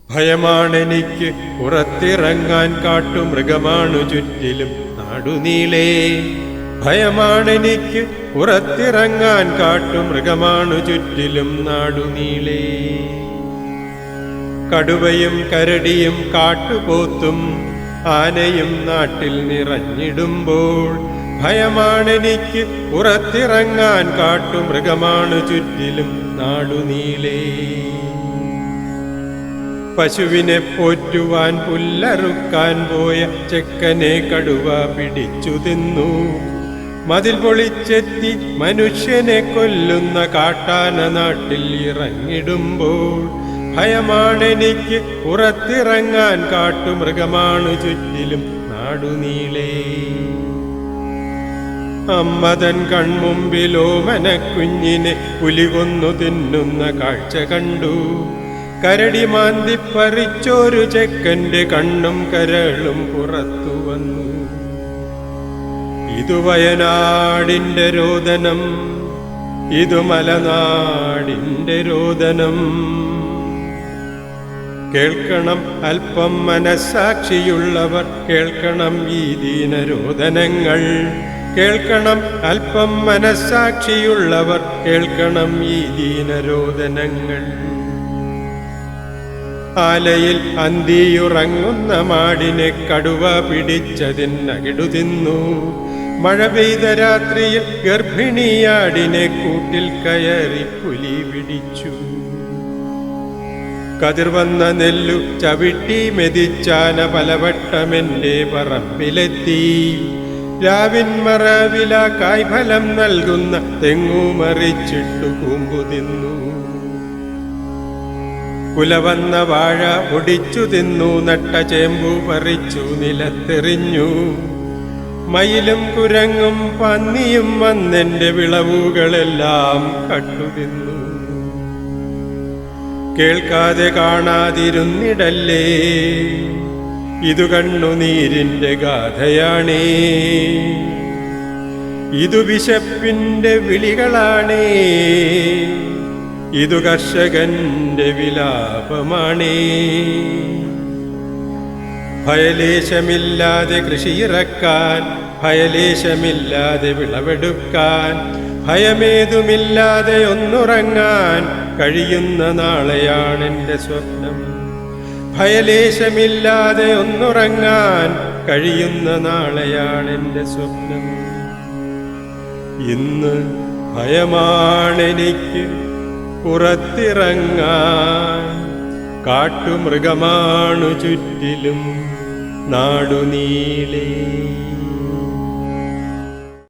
ഭയമാണെനിക്ക് പുറത്തിറങ്ങാൻ, കാട്ടുമൃഗമാണു ചുറ്റിലും നാടുനീളേ. ഭയമാണെനിക്ക് പുറത്തിറങ്ങാൻ, കാട്ടുമൃഗമാണു ചുറ്റിലും നാടുനീളേ. കടുവയും കരടിയും കാട്ടുപോത്തും ആനയും നാട്ടിൽ നിറഞ്ഞിടുമ്പോൾ, ഭയമാണെനിക്ക് പുറത്തിറങ്ങാൻ, കാട്ടുമൃഗമാണു ചുറ്റിലും നാടുനീളേ. പശുവിനെ പോറ്റുവാൻ പുല്ലറുക്കാൻ പോയ ചെക്കനെ കടുവ പിടിച്ചു തിന്നു. മതിൽ പൊളിച്ചെത്തി മനുഷ്യനെ കൊല്ലുന്ന കാട്ടാന നാട്ടിൽ ഇറങ്ങിടുമ്പോൾ, ഭയമാണെനിക്ക് പുറത്തിറങ്ങാൻ, കാട്ടുമൃഗമാണു ചുറ്റിലും നാടുനീളേ. അമ്മതൻ കൺമുമ്പിലോ മനക്കുഞ്ഞിനെ പുലി കൊന്നു തിന്നുന്ന കാഴ്ച കണ്ടു. കരടി മാന്തിപ്പറിച്ചൊരു ചെക്കൻ്റെ കണ്ണും കരളും പുറത്തു വന്നു. ഇതു വയനാടിൻ്റെ രോദനം, ഇതു മലനാടിൻ്റെ രോദനം. കേൾക്കണം അല്പം മനസ്സാക്ഷിയുള്ളവർ, കേൾക്കണം ഈ ദീനരോദനങ്ങൾ. കേൾക്കണം അല്പം മനസ്സാക്ഷിയുള്ളവർ, കേൾക്കണം ഈ ദീനരോദനങ്ങൾ. ആലയിൽ അന്തിയുറങ്ങുന്ന മാടിനെ കടുവ പിടിച്ചതിനകിടു തിന്നു. മഴ പെയ്ത രാത്രിയിൽ ഗർഭിണിയാടിനെ കൂട്ടിൽ കയറി പുലി പിടിച്ചു. കതിർവന്ന നെല്ലു ചവിട്ടി മെതിച്ചാന പലവട്ടമെൻ്റെ പറമ്പിലെത്തി. രാവിൻ മറവില കായ്ഫലം നൽകുന്ന തെങ്ങുമറിച്ചിട്ടു കൂമ്പു തിന്നു. കുലവന്ന വാഴ ഒടിച്ചു തിന്നു, നട്ട ചേമ്പു പറിച്ചു നിലത്തെറിഞ്ഞു. മയിലും കുരങ്ങും പന്നിയും വന്നെൻ്റെ വിളവുകളെല്ലാം കട്ടുതിന്നു. കേൾക്കാതെ കാണാതിരുന്നിടല്ലേ, ഇതു കണ്ണുനീരിൻ്റെ ഗാഥയാണേ. ഇതു വിശപ്പിൻ്റെ വിളികളാണേ, ഇതു കർഷകന്റെ വിലാപമാണേ. ഭയലേശമില്ലാതെ കൃഷിയിറക്കാൻ, ഭയലേശമില്ലാതെ വിളവെടുക്കാൻ, ഭയമേതുമില്ലാതെ ഒന്നുറങ്ങാൻ കഴിയുന്ന നാളെയാണെൻ്റെ സ്വപ്നം. ഭയലേശമില്ലാതെ ഒന്നുറങ്ങാൻ കഴിയുന്ന നാളെയാണെൻ്റെ സ്വപ്നം. ഇന്ന് ഭയമാണെനിക്ക് പുറത്തിറങ്ങാൻ, കാട്ടുമൃഗമാണു ചുറ്റിലും നാടുനീളേ.